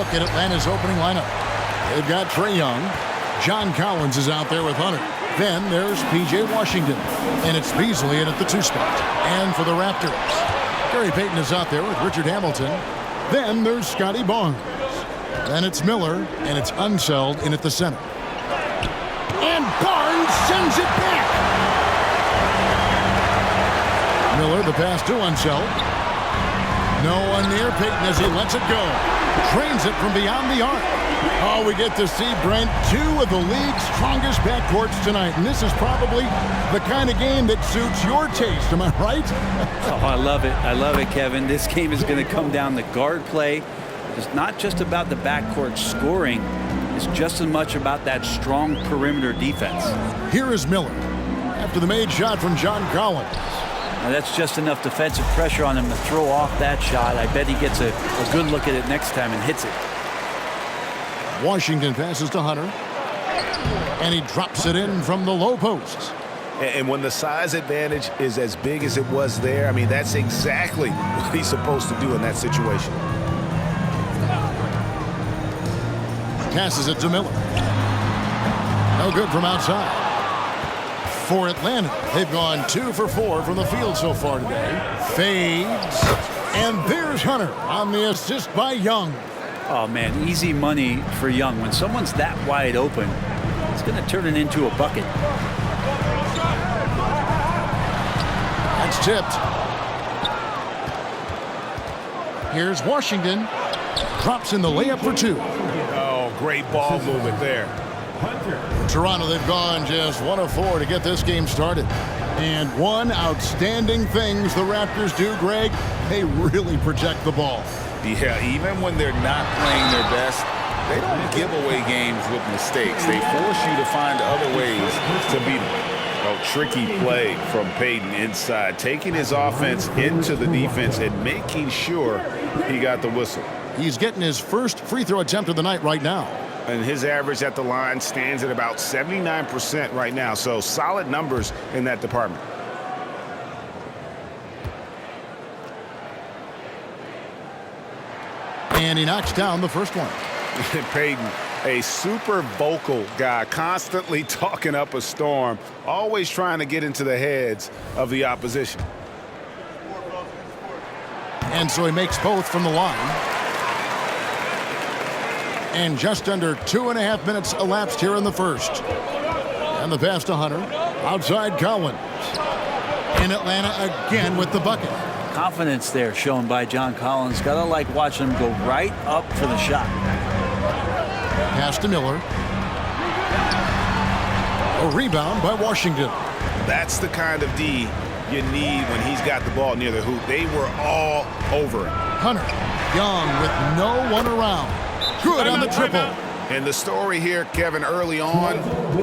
look at Atlanta's opening lineup. They've got Trae Young. John Collins is out there with Hunter. Then there's P.J. Washington. And it's Beasley in at the 2 spot. And for the Raptors, Gary Payton is out there with Richard Hamilton. Then there's Scotty Barnes. Then it's Miller, and it's Unseld in at the center. And Barnes sends it back. Miller, the pass to Unseld. No one near Payton as he lets it go. Trains it from beyond the arc. Oh, we get to see, Brent, 2 of the league's strongest backcourts tonight. And this is probably the kind of game that suits your taste. Am I right? Oh, I love it. I love it, Kevin. This game is going to come down to guard play. It's not just about the backcourt scoring. It's just as much about that strong perimeter defense. Here is Miller after the made shot from John Collins. Now that's just enough defensive pressure on him to throw off that shot. I bet he gets a good look at it next time and hits it. Washington passes to Hunter. And he drops it in from the low post. And when the size advantage is as big as it was there, I mean, that's exactly what he's supposed to do in that situation. Passes it to Miller. No good from outside. For Atlanta, they've gone 2 for 4 from the field so far today. Fades. And there's Hunter on the assist by Young. Oh, man, easy money for Young. When someone's that wide open, it's going to turn it into a bucket. That's tipped. Here's Washington. Drops in the layup for 2. Oh, great ball movement there. Toronto, they've gone just 1 of 4 to get this game started. And one outstanding things the Raptors do, Greg, they really protect the ball. Yeah, even when they're not playing their best, they don't give away games with mistakes. They force you to find other ways to beat them. Oh, tricky play from Payton inside, taking his offense into the defense and making sure he got the whistle. He's getting his first free throw attempt of the night right now. And his average at the line stands at about 79% right now, so solid numbers in that department. And he knocks down the first one. Payton, a super vocal guy, constantly talking up a storm, always trying to get into the heads of the opposition. And so he makes both from the line. And just under 2.5 minutes elapsed here in the first. And the pass to Hunter. Outside Collins. In Atlanta again with the bucket. Confidence there shown by John Collins. Gotta like watching him go right up for the shot. Pass to Miller. A rebound by Washington. That's the kind of D you need when he's got the ball near the hoop. They were all over him. Hunter. Young with no one around. Good on the triple. And the story here, Kevin, early on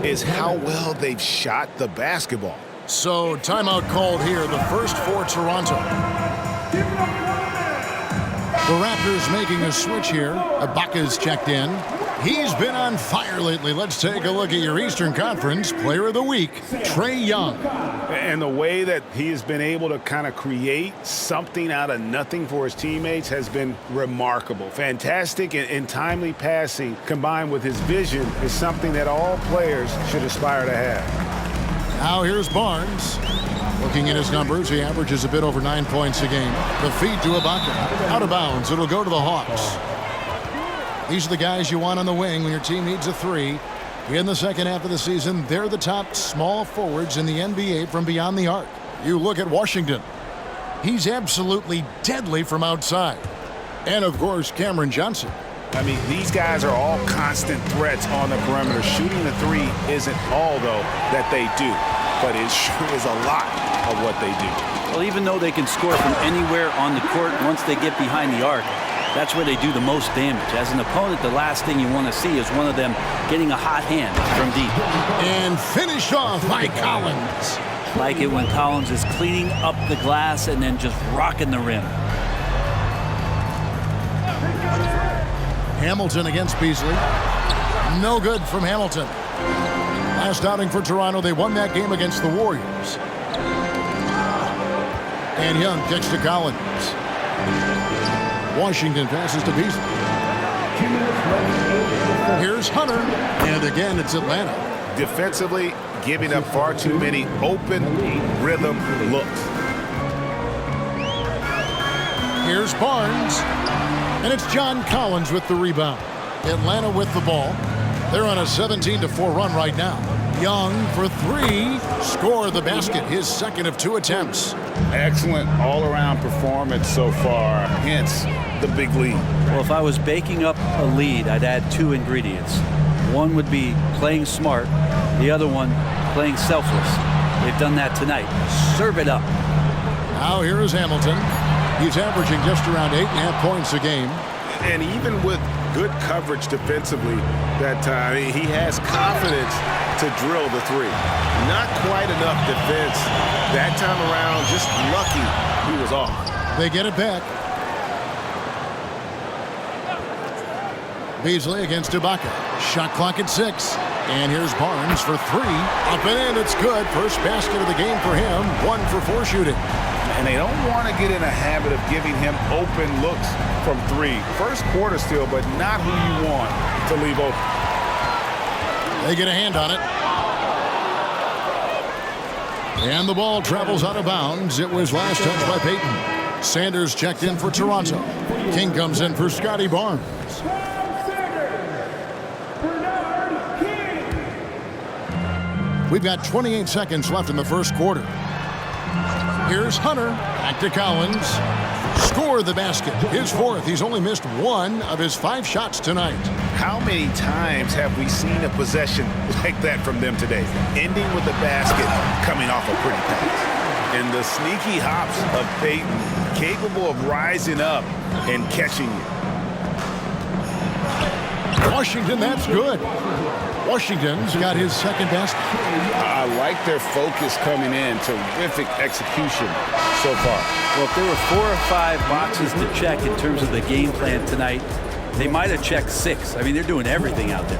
is how well they've shot the basketball. So timeout called here, the first for Toronto. The Raptors making a switch here. Ibaka's checked in. He's been on fire lately. Let's take a look at your Eastern Conference Player of the Week, Trae Young. And the way that he has been able to kind of create something out of nothing for his teammates has been remarkable. Fantastic and timely passing combined with his vision is something that all players should aspire to have. Now here's Barnes. Looking at his numbers, he averages a bit over 9 points a game. The feed to Ibaka. Out of bounds. It'll go to the Hawks. These are the guys you want on the wing when your team needs a 3. In the second half of the season, they're the top small forwards in the NBA from beyond the arc. You look at Washington. He's absolutely deadly from outside. And, of course, Cameron Johnson. I mean, these guys are all constant threats on the perimeter. Shooting the 3 isn't all, though, that they do. But it sure is a lot of what they do. Well, even though they can score from anywhere on the court, once they get behind the arc, that's where they do the most damage. As an opponent, the last thing you want to see is one of them getting a hot hand from deep. And finished off by Collins. Like it when Collins is cleaning up the glass and then just rocking the rim. Hamilton against Beasley. No good from Hamilton. Last outing for Toronto, they won that game against the Warriors. And Young kicks to Collins. Washington passes to Beasley. Here's Hunter, and again it's Atlanta. Defensively, giving up far too many open rhythm looks. Here's Barnes, and it's John Collins with the rebound. Atlanta with the ball. They're on a 17-4 run right now. Young for three. Score the basket, his second of 2 attempts. Excellent all-around performance so far, hence the big lead. Well, if I was baking up a lead, I'd add 2 ingredients. One would be playing smart. The other one, playing selfless. They've done that tonight. Serve it up. Now here is Hamilton. He's averaging just around 8.5 points a game. And even with good coverage defensively that time, he has confidence to drill the three. Not quite enough defense that time around. Just lucky he was off. They get it back. Beasley against Ibaka. Shot clock at 6. And here's Barnes for 3. Up and in, it's good. First basket of the game for him. 1 for 4 shooting. And they don't want to get in a habit of giving him open looks from 3. First quarter still, but not who you want to leave open. They get a hand on it. And the ball travels out of bounds. It was last touched by Payton. Sanders checked in for Toronto. King comes in for Scotty Barnes. We've got 28 seconds left in the first quarter. Here's Hunter. Back to Collins. Score the basket. His 4th. He's only missed 1 of his 5 shots tonight. How many times have we seen a possession like that from them today? Ending with the basket coming off a pretty pass. And the sneaky hops of Payton, capable of rising up and catching you. Washington, that's good. Washington's got his 2nd basket. I like their focus coming in. Terrific execution so far. Well, if there were 4 or 5 boxes to check in terms of the game plan tonight, they might have checked 6. I mean, they're doing everything out there.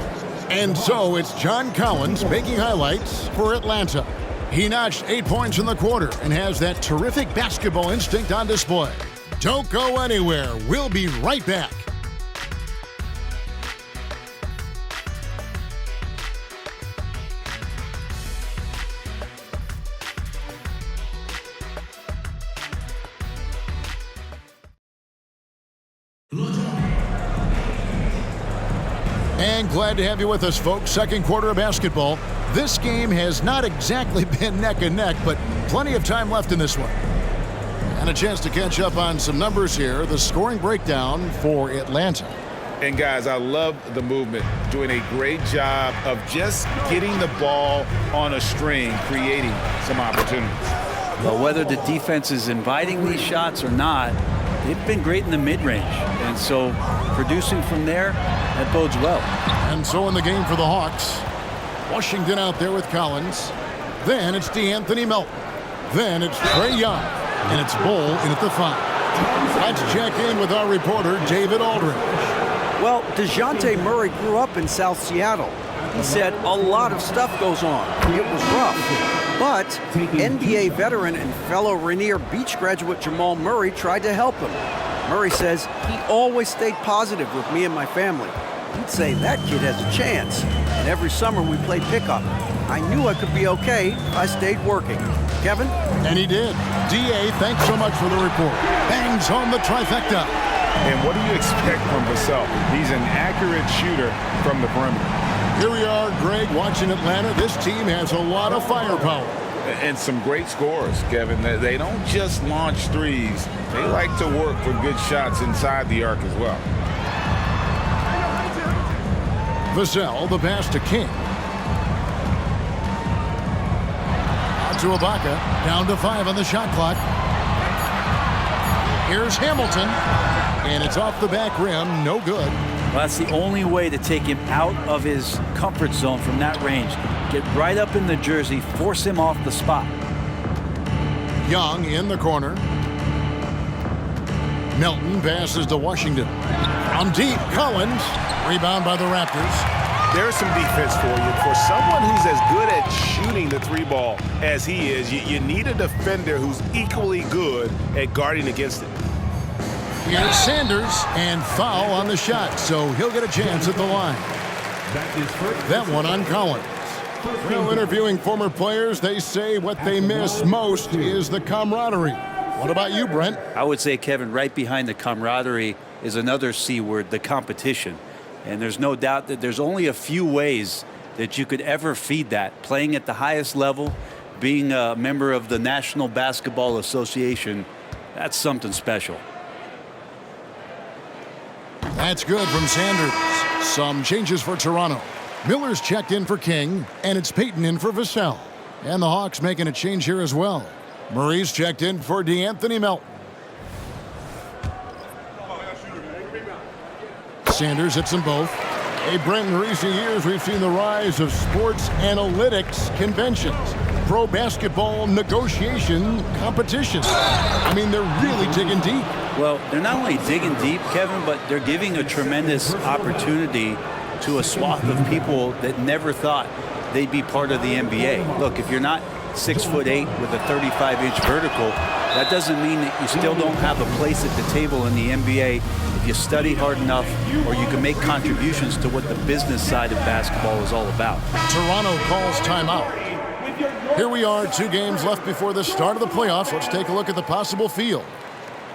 And so it's John Collins making highlights for Atlanta. He notched 8 points in the quarter and has that terrific basketball instinct on display. Don't go anywhere. We'll be right back. And glad to have you with us, folks. Second quarter of basketball. This game has not exactly been neck and neck, but plenty of time left in this one. And a chance to catch up on some numbers here. The scoring breakdown for Atlanta. And guys, I love the movement. Doing a great job of just getting the ball on a string, creating some opportunities. Well, whether the defense is inviting these shots or not, they've been great in the mid-range. And so producing from there, that bodes well. And so in the game for the Hawks, Washington out there with Collins. Then it's DeAnthony Melton. Then it's Trae Young. And it's Bull in at the 5. Let's check in with our reporter, David Aldridge. Well, DeJounte Murray grew up in South Seattle. He said a lot of stuff goes on. It was rough. But NBA veteran and fellow Rainier Beach graduate Jamal Murray tried to help him. Murray says he always stayed positive with me and my family. He'd say that kid has a chance. And every summer we played pickup. I knew I could be okay if I stayed working. Kevin? And he did. D.A., thanks so much for the report. Bangs home the trifecta. And what do you expect from Vassell? He's an accurate shooter from the perimeter. Here we are, Greg, watching Atlanta. This team has a lot of firepower. And some great scores, Kevin. They don't just launch threes. They like to work for good shots inside the arc as well. Vassell, the pass to King. Out to Ibaka. Down to 5 on the shot clock. Here's Hamilton. And it's off the back rim. No good. Well, that's the only way to take him out of his comfort zone from that range. Get right up in the jersey, force him off the spot. Young in the corner. Melton passes to Washington. On deep, Collins. Rebound by the Raptors. There's some defense for you. For someone who's as good at shooting the 3-ball as he is, you need a defender who's equally good at guarding against it. Here's Sanders, and foul on the shot, so he'll get a chance at the line. That one on Collins. Well, interviewing former players, they say what they miss most is the camaraderie. What about you, Brent? I would say, Kevin, right behind the camaraderie is another C word, the competition. And there's no doubt that there's only a few ways that you could ever feed that. Playing at the highest level, being a member of the National Basketball Association, that's something special. That's good from Sanders. Some changes for Toronto. Miller's checked in for King, and it's Payton in for Vassell. And the Hawks making a change here as well. Murray's checked in for DeAnthony Melton. Sanders hits them both. Hey, Brent, in recent years, we've seen the rise of sports analytics conventions, pro basketball negotiation competitions. I mean, they're really digging deep. Well, they're not only digging deep, Kevin, but they're giving a tremendous opportunity to a swath of people that never thought they'd be part of the NBA. Look, if you're not 6'8" with a 35-inch vertical, that doesn't mean that you still don't have a place at the table in the NBA if you study hard enough, or you can make contributions to what the business side of basketball is all about. Toronto calls timeout. Here we are, 2 games left before the start of the playoffs. Let's take a look at the possible field.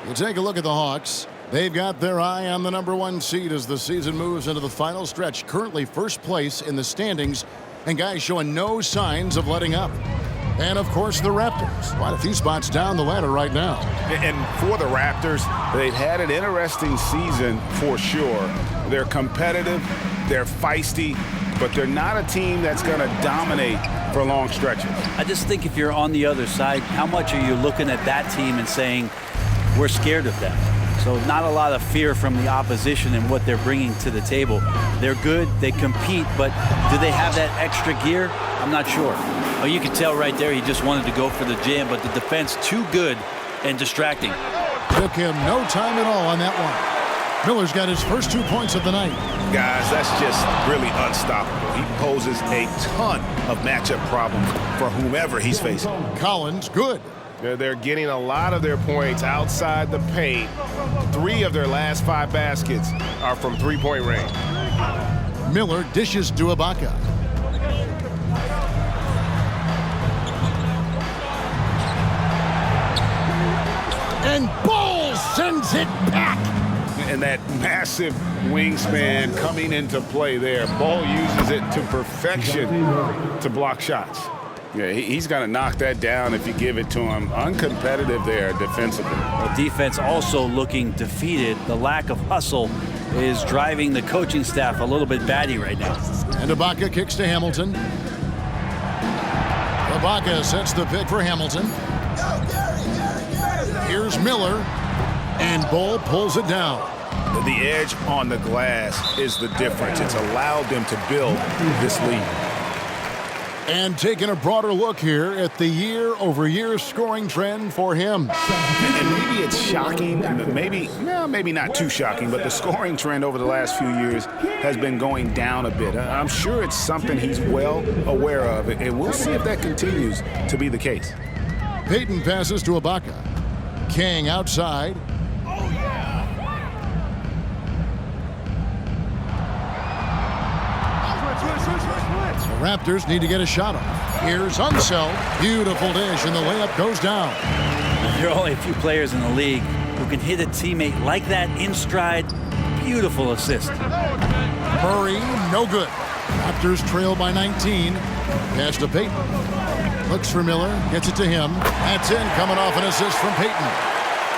You take a look at the Hawks. They've got their eye on the #1 seed as the season moves into the final stretch. Currently first place in the standings, and guys showing no signs of letting up. And, of course, the Raptors. Quite a few spots down the ladder right now. And for the Raptors, they've had an interesting season for sure. They're competitive, they're feisty, but they're not a team that's going to dominate for long stretches. I just think if you're on the other side, how much are you looking at that team and saying, we're scared of them? So not a lot of fear from the opposition and what they're bringing to the table. They're good, they compete, but do they have that extra gear? I'm not sure. Oh, you can tell right there he just wanted to go for the jam, but the defense too good and distracting. Took him no time at all on that one. Miller's got his first 2 points of the night. Guys, that's just really unstoppable. He poses a ton of matchup problems for whomever he's facing. Collins, good. They're getting a lot of their points outside the paint. 3 of their last 5 baskets are from three-point range. Miller dishes to Ibaka. And Ball sends it back. And that massive wingspan coming into play there. Ball uses it to perfection to block shots. Yeah, he's going to knock that down if you give it to him. Uncompetitive there defensively. Well, defense also looking defeated. The lack of hustle is driving the coaching staff a little bit batty right now. And Ibaka kicks to Hamilton. Ibaka sets the pick for Hamilton. Here's Miller. And Ball pulls it down. The edge on the glass is the difference. It's allowed them to build this lead. And taking a broader look here at the year-over-year scoring trend for him. And maybe it's shocking, maybe not too shocking, but the scoring trend over the last few years has been going down a bit. I'm sure it's something he's well aware of, and we'll see if that continues to be the case. Payton passes to Ibaka. King outside. The Raptors need to get a shot off. Here's Unseld. Beautiful dish, and the layup goes down. There are only a few players in the league who can hit a teammate like that in stride. Beautiful assist. Murray, no good. Raptors trail by 19. Pass to Payton. Looks for Miller, gets it to him. That's in, coming off an assist from Payton.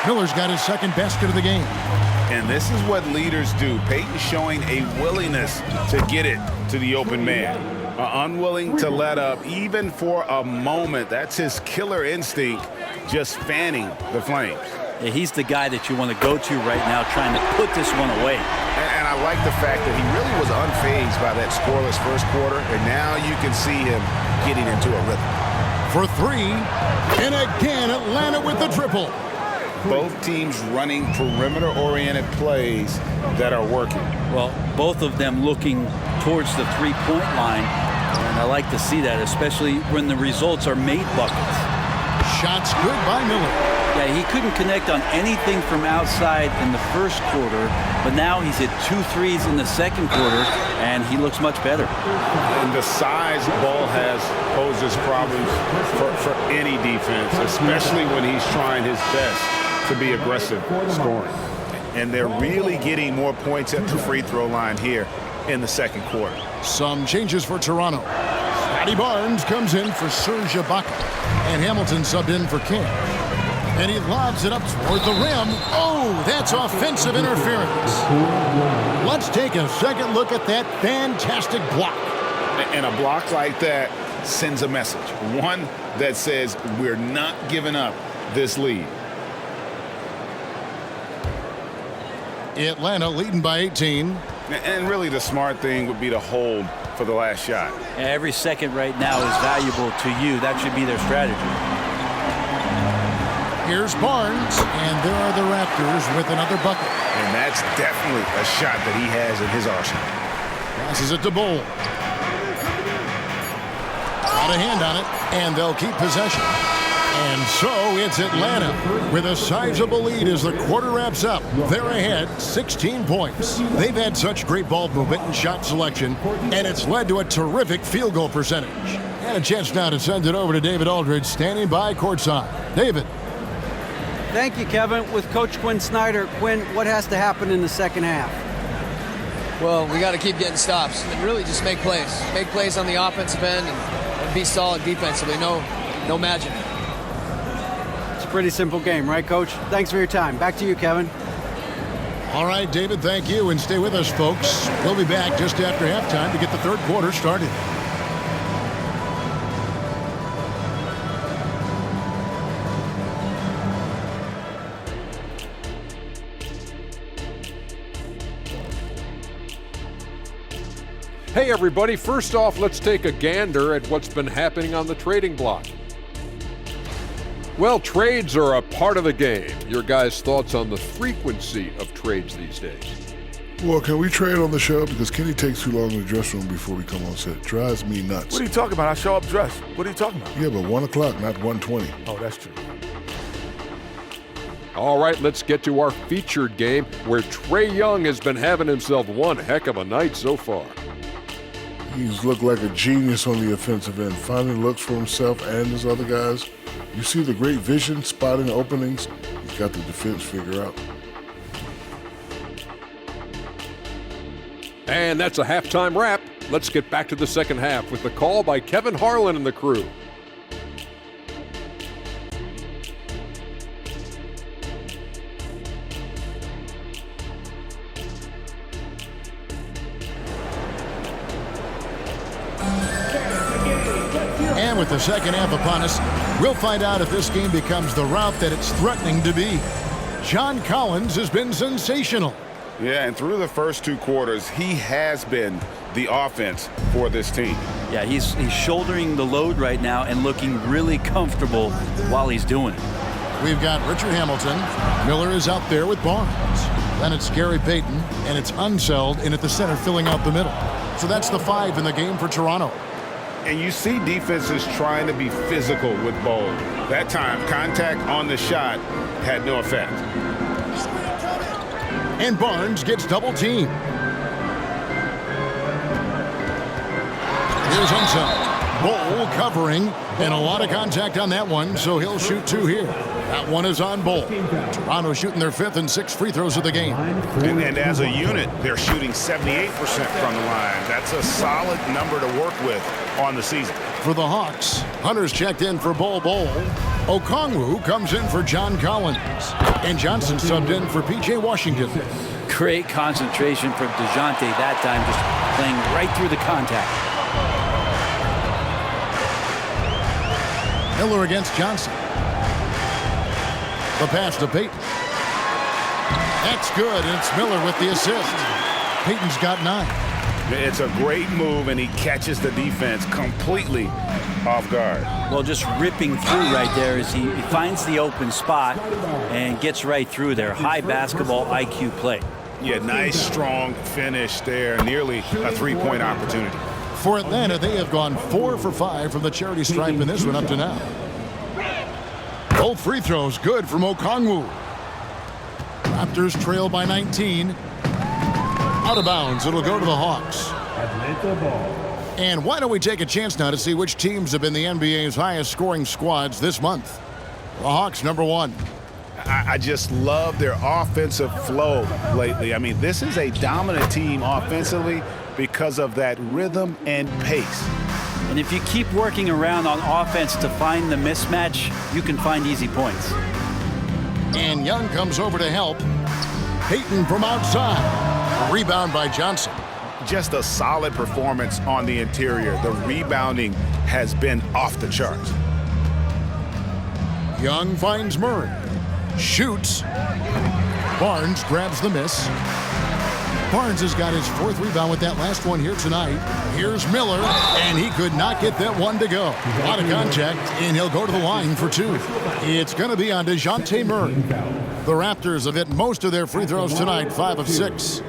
Miller's got his second basket of the game. And this is what leaders do. Payton showing a willingness to get it to the open man. Unwilling to let up, even for a moment. That's his killer instinct, just fanning the flames. Yeah, he's the guy that you want to go to right now, trying to put this one away. And I like the fact that he really was unfazed by that scoreless first quarter, and now you can see him getting into a rhythm. For 3, and again Atlanta with the triple. Both teams running perimeter-oriented plays that are working. Well, both of them looking towards the three-point line, and I like to see that, especially when the results are made buckets. Shots good by Miller. Yeah, he couldn't connect on anything from outside in the first quarter, but now he's hit 2 threes in the second quarter, and he looks much better. And the size Ball has poses problems for any defense, especially when he's trying his best to be aggressive scoring. And they're really getting more points at the free throw line here in the second quarter. Some changes for Toronto. Scotty Barnes comes in for Serge Ibaka, and Hamilton subbed in for King. And he lobs it up toward the rim. Oh, that's offensive interference. Let's take a second look at that fantastic block. And a block like that sends a message. One that says we're not giving up this lead. Atlanta leading by 18. And really the smart thing would be to hold for the last shot. Every second right now is valuable to you. That should be their strategy. Here's Barnes, and there are the Raptors with another bucket. And that's definitely a shot that he has in his arsenal. Passes it to Bull. Got a hand on it, and they'll keep possession. And so it's Atlanta with a sizable lead as the quarter wraps up. They're ahead 16 points. They've had such great ball movement and shot selection, and it's led to a terrific field goal percentage. And a chance now to send it over to David Aldridge, standing by courtside. David. Thank you, Kevin. With Coach Quinn Snyder, Quinn, what has to happen in the second half? Well, we got to keep getting stops and really just make plays. Make plays on the offensive end and be solid defensively. No magic. It's a pretty simple game, right, Coach? Thanks for your time. Back to you, Kevin. All right, David, thank you. And stay with us, folks. We'll be back just after halftime to get the third quarter started. Hey everybody, first off, let's take a gander at what's been happening on the trading block. Well, trades are a part of the game. Your guys' thoughts on the frequency of trades these days? Well, can we trade on the show? Because Kenny takes too long in the dressing room before we come on set. Drives me nuts. What are you talking about? I show up dressed. What are you talking about? Yeah, but 1 o'clock, not 1:20. Oh, that's true. All right, let's get to our featured game where Trae Young has been having himself one heck of a night so far. He's looked like a genius on the offensive end, finding looks for himself and his other guys. You see the great vision, spotting openings. He's got the defense figured out. And that's a halftime wrap. Let's get back to the second half with the call by Kevin Harlan and the crew. And with the second half upon us, we'll find out if this game becomes the rout that it's threatening to be. John Collins has been sensational. Yeah, and through the first 2 quarters, he has been the offense for this team. Yeah, he's shouldering the load right now and looking really comfortable while he's doing it. We've got Richard Hamilton. Miller is out there with Barnes. Then it's Gary Payton, and it's Unseld in at the center filling out the middle. So that's the 5 in the game for Toronto. And you see defenses trying to be physical with Ball. That time, contact on the shot had no effect. And Barnes gets double teamed. Here's Unseld. Bull covering, and a lot of contact on that one, so he'll shoot 2 here. That one is on Bull. Toronto shooting their 5th and 6th free throws of the game. And as a unit, they're shooting 78% from the line. That's a solid number to work with on the season. For the Hawks, Hunter's checked in for Bull. Okongwu comes in for John Collins. And Johnson subbed in for P.J. Washington. Great concentration from DeJounte that time, just playing right through the contact. Miller against Johnson. The pass to Payton. That's good, and it's Miller with the assist. Payton's got 9. It's a great move, and he catches the defense completely off guard. Well, just ripping through right there as he finds the open spot and gets right through there. High basketball IQ play. Yeah, nice, strong finish there. Nearly a 3-point opportunity. For Atlanta, they have gone 4 for 5 from the charity stripe in this one up to now. Both free throws good from Okongwu. Raptors trail by 19. Out of bounds. It'll go to the Hawks. Atlanta ball. And why don't we take a chance now to see which teams have been the NBA's highest scoring squads this month? The Hawks, number 1. I just love their offensive flow lately. I mean, this is a dominant team offensively because of that rhythm and pace. And if you keep working around on offense to find the mismatch, you can find easy points. And Young comes over to help. Payton from outside. A rebound by Johnson. Just a solid performance on the interior. The rebounding has been off the charts. Young finds Murray. Shoots. Barnes grabs the miss. Barnes has got his 4th rebound with that last one here tonight. Here's Miller, and he could not get that one to go. A lot of contact, and he'll go to the line for 2. It's going to be on DeJounte Murray. The Raptors have hit most of their free throws tonight, 5 of 6.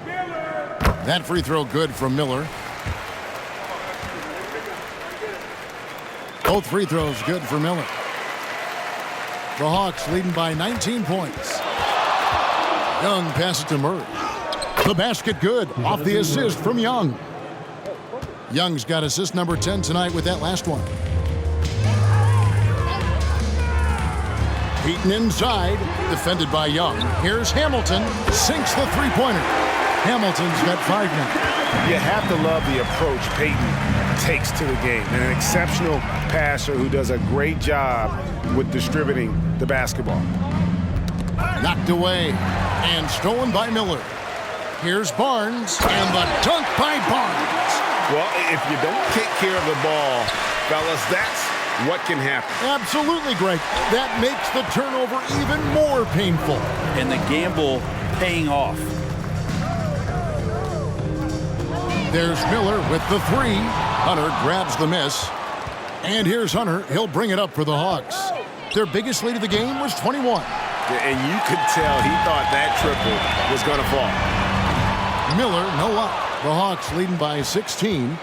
That free throw good from Miller. Both free throws good for Miller. The Hawks leading by 19 points. Young passes to Murray. The basket good off the assist from Young. Young's got assist number 10 tonight with that last one. Payton inside, defended by Young. Here's Hamilton, sinks the three-pointer. Hamilton's got 5 now. You have to love the approach Payton takes to the game. An exceptional passer who does a great job with distributing the basketball. Knocked away and stolen by Miller. Here's Barnes, and the dunk by Barnes. Well, if you don't take care of the ball, fellas, that's what can happen. Absolutely, Greg. That makes the turnover even more painful. And the gamble paying off. There's Miller with the 3. Hunter grabs the miss. And here's Hunter. He'll bring it up for the Hawks. Their biggest lead of the game was 21. And you could tell he thought that triple was going to fall. Miller, no luck. The Hawks leading by 16.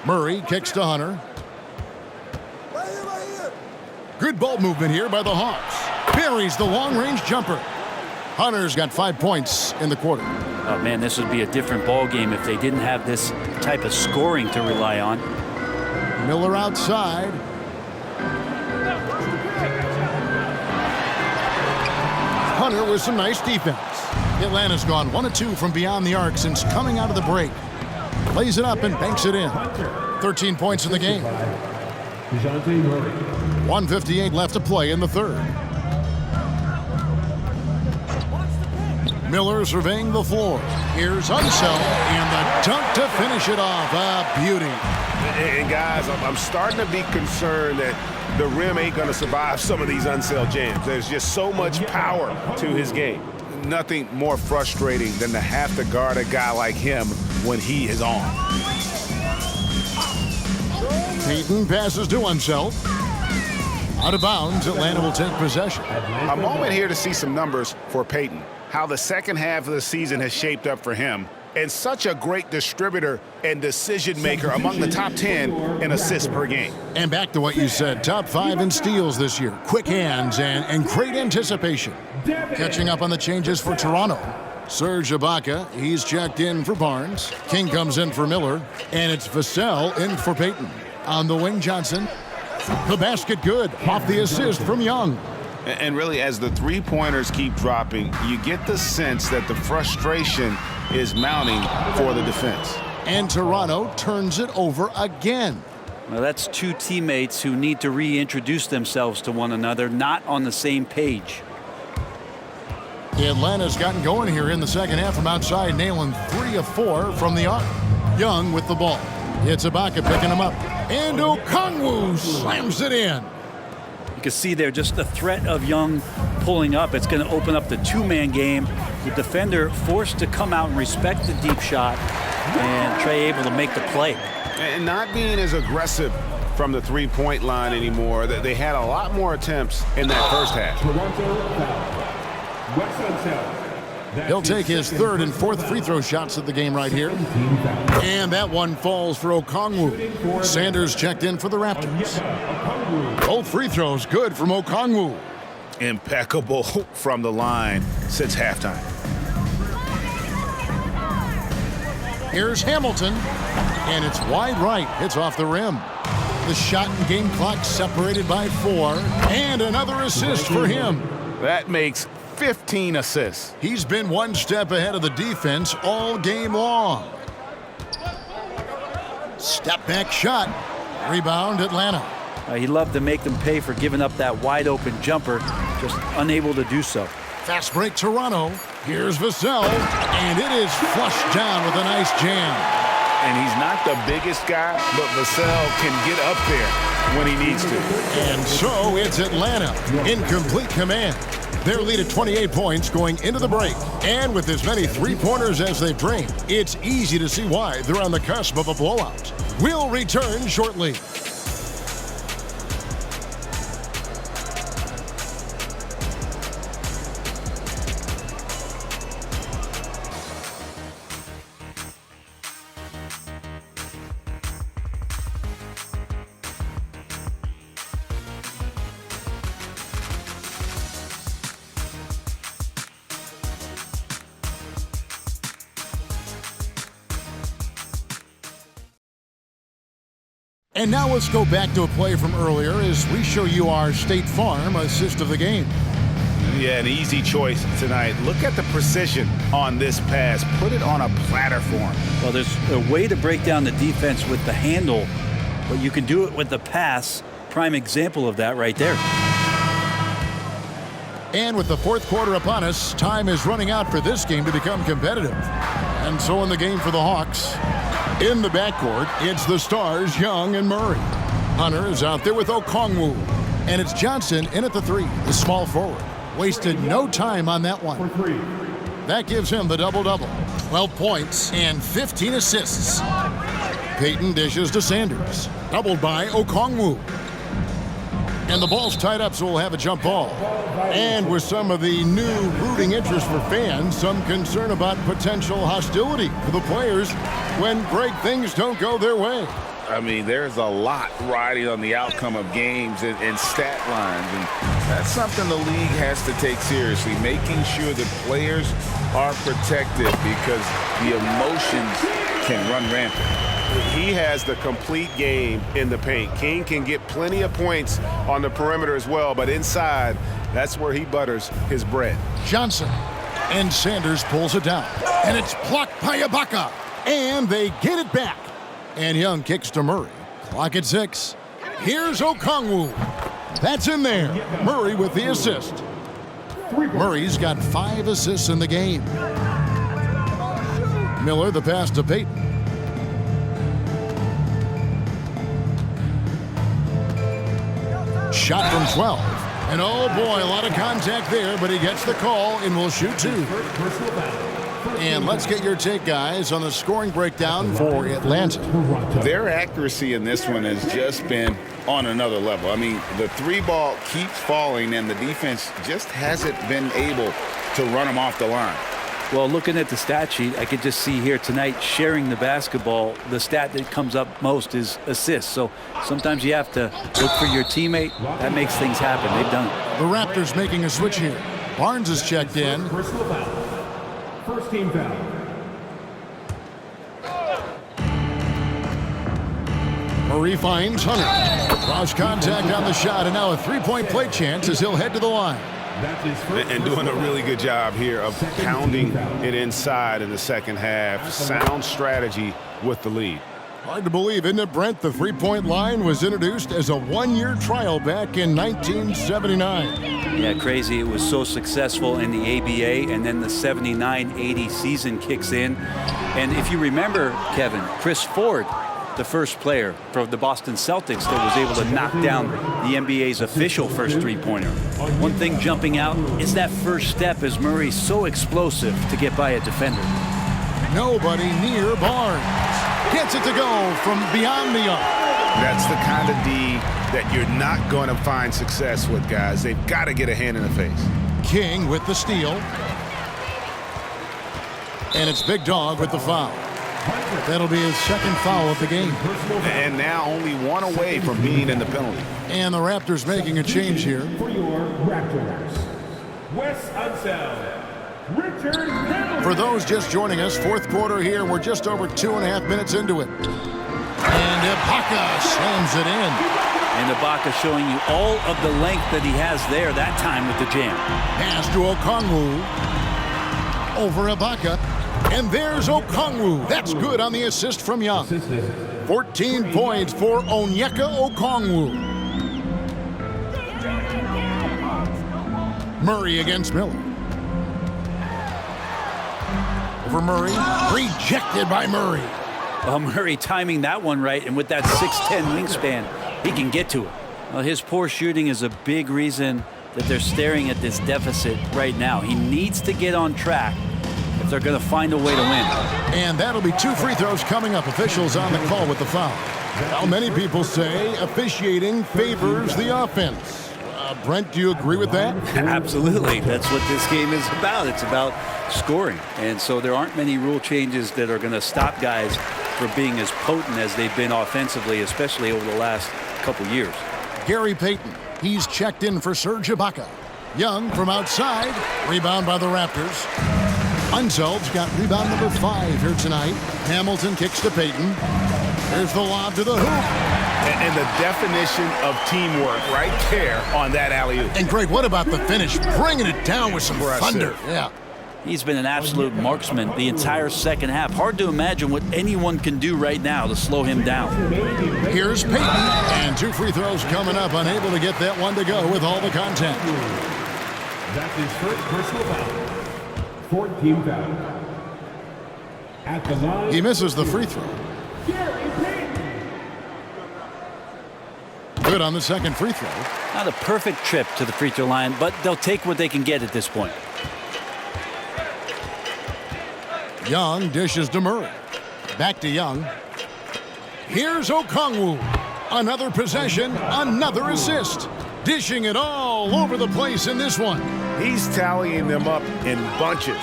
Murray kicks to Hunter. Good ball movement here by the Hawks. Buries the long-range jumper. Hunter's got 5 points in the quarter. Oh, man, this would be a different ball game if they didn't have this type of scoring to rely on. Miller outside. Hunter with some nice defense. Atlanta's gone 1 of 2 from beyond the arc since coming out of the break. Plays it up and banks it in. 13 points in the game. 1:58 left to play in the third. Miller surveying the floor. Here's Unseld, and the dunk to finish it off. A beauty. And guys, I'm starting to be concerned that the rim ain't going to survive some of these Unseld jams. There's just so much power to his game. Nothing more frustrating than to have to guard a guy like him when he is on. Payton passes to Unseld. Out of bounds, Atlanta will take possession. A moment here to see some numbers for Payton. How the second half of the season has shaped up for him. And such a great distributor and decision maker, among the top 10 in assists per game. And back to what you said, top 5 in steals this year. Quick hands and great anticipation. Catching up on the changes for Toronto. Serge Ibaka, he's checked in for Barnes. King comes in for Miller. And it's Vassell in for Payton. On the wing, Johnson. The basket good off the assist from Young. And really, as the three-pointers keep dropping, you get the sense that the frustration is mounting for the defense. And Toronto turns it over again. Well, that's 2 teammates who need to reintroduce themselves to one another, not on the same page. Atlanta's gotten going here in the second half from outside, nailing 3 of 4 from the arc. Young with the ball. It's Ibaka picking him up. And Okongwu slams it in. You can see there just the threat of Young pulling up. It's going to open up the 2-man game. The defender forced to come out and respect the deep shot, and Trey able to make the play. And not being as aggressive from the three-point line anymore. They had a lot more attempts in that first half. He'll take his third and fourth free throw shots of the game right here. And that one falls for Okongwu. Sanders checked in for the Raptors. Both free throws good from Okongwu. Impeccable from the line since halftime. Here's Hamilton, and it's wide right. It's off the rim. The shot and game clock separated by 4, and another assist for him. That makes 15 assists. He's been one step ahead of the defense all game long. Step back shot. Rebound Atlanta. He loved to make them pay for giving up that wide open jumper, just unable to do so. Fast break Toronto. Here's Vassell, and it is flushed down with a nice jam. And he's not the biggest guy, but Vassell can get up there when he needs to. And so it's Atlanta in complete command. Their lead at 28 points going into the break. And with as many three-pointers as they've drained, it's easy to see why they're on the cusp of a blowout. We'll return shortly. And now let's go back to a play from earlier as we show you our State Farm assist of the game. Yeah, an easy choice tonight. Look at the precision on this pass. Put it on a platter for him. Well, there's a way to break down the defense with the handle, but you can do it with the pass. Prime example of that right there. And with the fourth quarter upon us, time is running out for this game to become competitive. And so in the game for the Hawks, in the backcourt, it's the stars, Young and Murray. Hunter is out there with Okongwu. And it's Johnson in at the 3, the small forward. Wasted no time on that one. That gives him the double-double. 12 points and 15 assists. Payton dishes to Sanders. Doubled by Okongwu. And the ball's tied up, so we'll have a jump ball. And with some of the new rooting interest for fans, some concern about potential hostility for the players when great things don't go their way. I mean, there's a lot riding on the outcome of games and stat lines, and that's something the league has to take seriously, making sure that players are protected because the emotions can run rampant. He has the complete game in the paint. King can get plenty of points on the perimeter as well, but inside, that's where he butters his bread. Johnson, and Sanders pulls it down. And it's blocked by Ibaka. And they get it back. And Young kicks to Murray. Clock at 6. Here's Okongwu. That's in there. Murray with the assist. Murray's got 5 assists in the game. Miller the pass to Payton. Shot from 12. And oh boy, a lot of contact there, but he gets the call and will shoot 2. And let's get your take, guys, on the scoring breakdown for Atlanta. Their accuracy in this one has just been on another level. I mean, the 3-ball keeps falling, and the defense just hasn't been able to run them off the line. Well, looking at the stat sheet, I could just see here tonight sharing the basketball. The stat that comes up most is assists. So sometimes you have to look for your teammate. That makes things happen. They've done it. The Raptors making a switch here. Barnes is checked in. First team foul. Murray finds Hunter. Cross contact on the shot, and now a 3-point play chance as he'll head to the line. And doing a really good job here of pounding it inside in the second half. Sound strategy with the lead. Hard to believe, isn't it, Brent? The 3-point line was introduced as a 1-year trial back in 1979. Yeah, crazy. It was so successful in the ABA, and then the 79-80 season kicks in. And if you remember, Kevin, Chris Ford, the first player for the Boston Celtics that was able to knock down the NBA's official first 3-pointer. One thing jumping out is that first step as Murray's so explosive to get by a defender. Nobody near Barnes. Gets it to go from beyond the arc. That's the kind of D that you're not going to find success with, guys. They've got to get a hand in the face. King with the steal. And it's Big Dog with the foul. That'll be his second foul of the game. And now only one away from being in the penalty. And the Raptors making a change here. For your Raptors, Wes Unseld, Richard Hamilton. For those just joining us, fourth quarter here. We're just over 2.5 minutes into it. And Ibaka slams it in. And Ibaka showing you all of the length that he has there that time with the jam. Pass to Okongwu. Over Ibaka. And there's Okongwu. That's good on the assist from Young. 14 points for Onyeka Okongwu. Murray against Miller. Over Murray. Rejected by Murray. Well, Murray timing that one right, and with that 6'10 wingspan, he can get to it. Well, his poor shooting is a big reason that they're staring at this deficit right now. He needs to get on track if they're going to find a way to win. And that'll be 2 free throws coming up. Officials on the call with the foul. Now, many people say officiating favors the offense. Brent, do you agree with that? Absolutely. That's what this game is about. It's about scoring. And so there aren't many rule changes that are going to stop guys from being as potent as they've been offensively, especially over the last couple years. Gary Payton, he's checked in for Serge Ibaka. Young from outside, rebound by the Raptors. Unseld's got rebound number 5 here tonight. Hamilton kicks to Payton. There's the lob to the hoop. And the definition of teamwork right there on that alley-oop. And Greg, what about the finish? Bringing it down with some thunder. Yeah. He's been an absolute marksman the entire second half. Hard to imagine what anyone can do right now to slow him down. Here's Payton, and 2 free throws coming up. Unable to get that one to go with all the contact. That's his first personal foul. 14 foul. At the line. He misses the free throw. Good on the second free throw. Not a perfect trip to the free throw line, but they'll take what they can get at this point. Young dishes to Murray. Back to Young. Here's Okongwu. Another possession, another assist. Dishing it all over the place in this one. He's tallying them up in bunches.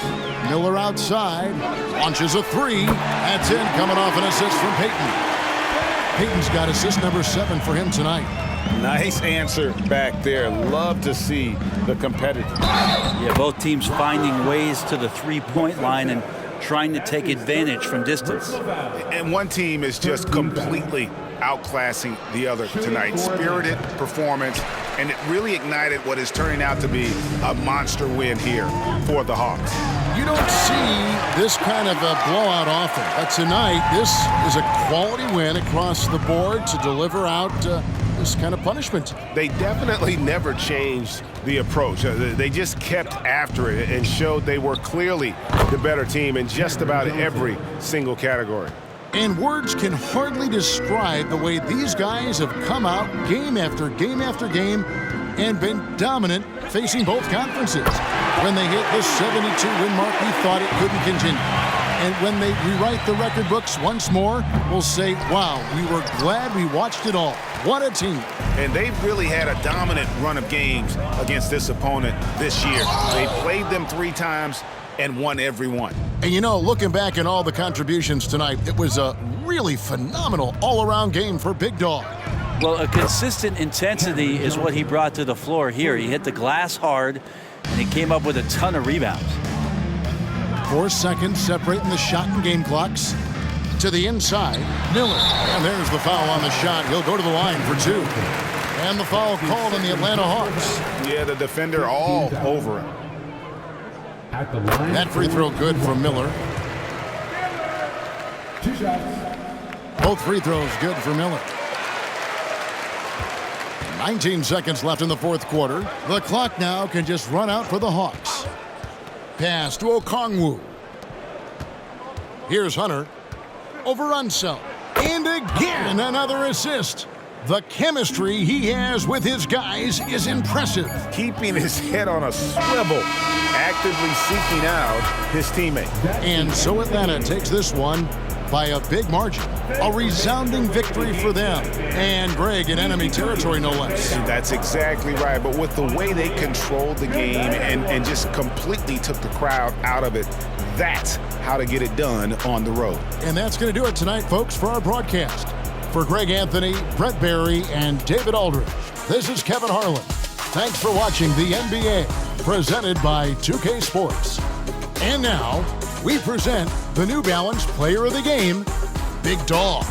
Miller outside. Launches a 3. That's in, coming off an assist from Payton. Payton's got assist number 7 for him tonight. Nice answer back there. Love to see the competitors. Yeah, both teams finding ways to the three-point line and trying to take advantage from distance. And one team is just completely outclassing the other tonight. Spirited performance, and it really ignited what is turning out to be a monster win here for the Hawks. You don't see this kind of a blowout often, but tonight this is a quality win across the board to deliver out this kind of punishment. They definitely never changed the approach. They just kept after it and showed they were clearly the better team in just about every single category. And words can hardly describe the way these guys have come out game after game after game and been dominant facing both conferences. When they hit the 72-win mark, we thought it couldn't continue. And when they rewrite the record books once more, we'll say, wow, we were glad we watched it all. What a team. And they've really had a dominant run of games against this opponent this year. They played them 3 times and won every one. And you know, looking back at all the contributions tonight, it was a really phenomenal all-around game for Big Dog. Well, a consistent intensity is what he brought to the floor here. He hit the glass hard, and he came up with a ton of rebounds. 4 seconds separating the shot and game clocks. To the inside, Miller. And there's the foul on the shot. He'll go to the line for 2. And the foul called on the Atlanta Hawks. Yeah, the defender all over him. At the line. That free throw good from Miller. 2 shots. Both free throws good for Miller. 19 seconds left in the fourth quarter. The clock now can just run out for the Hawks. Pass to Okongwu. Here's Hunter. Over Unseld. And again, another assist. The chemistry he has with his guys is impressive. Keeping his head on a swivel, actively seeking out his teammate. And so Atlanta takes this one by a big margin. A resounding victory for them. And Greg in enemy territory, no less. That's exactly right. But with the way they controlled the game and just completely took the crowd out of it, That's how to get it done on the road. And that's going to do it tonight, folks, for our broadcast. For Greg Anthony, Brett Barry, and David Aldridge, this is Kevin Harlan. Thanks for watching the NBA, presented by 2K Sports. And now, we present the New Balance Player of the Game, Big Dog.